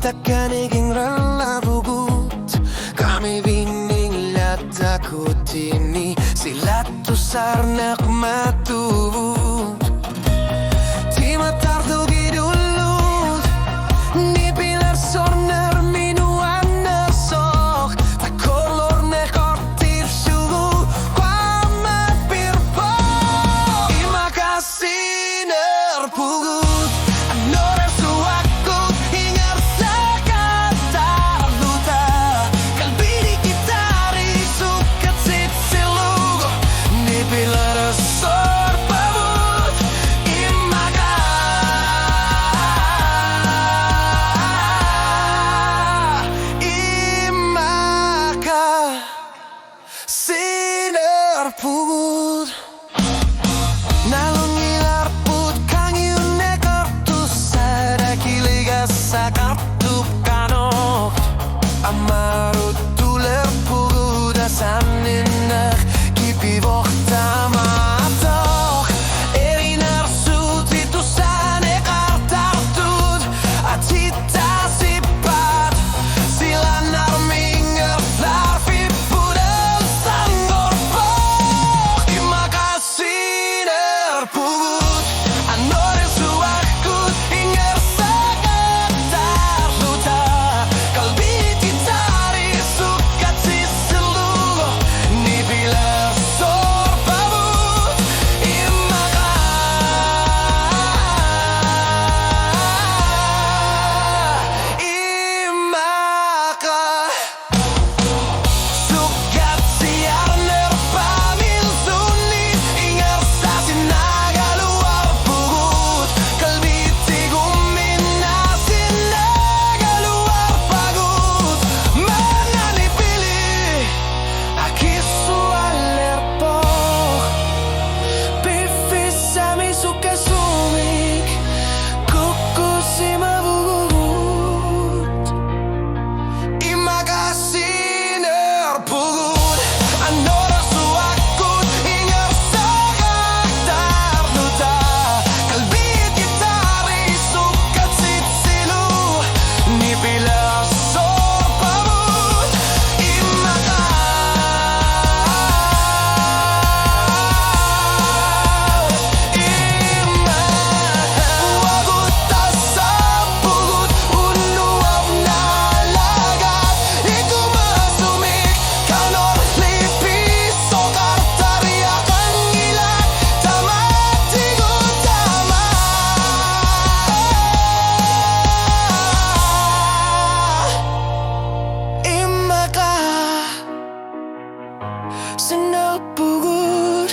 takkan iging relabugut. Kami binigla takot ini sila tu sarnak matut. Ti matardo gidulut ni pilar sorner minuan nasok ta kolor ne kortir sugu kwamat pirpo imakasih nerpugut anore suakut hingar sakatar luta kalbini kitari sukat sit silugo ni pilar sor pabut imaka sinar pugut nalun ngilar put kang yune kartus sada kiliga sakartup kanok amarut tuler pugut asaninnak kipi vohtamatok erinar suti tu sane kartartut atita sipat silanar minger larvi pudel sanggorpok imakasih nerpugut anore suakut inger sakatar luta kalbi titari sukat sisilugo ni pilar sor pabut imaka sukat siar nerpamil sunit ingar sasin naga luar pugut kalbi tigumin nasin naga luar pagut manani pilih akisu alerpok pifis sami suka sumik kuku si mabugut imakasih nerpugut anora suakut ingar sakatar luta kalbi kitari sukat sitsilu ni pilar sor pabut imaka wagut tasapugut unuaw na lagat iku masumik kanor lipis o kartarya kang ilat tamatigot tama imaka sinerpugut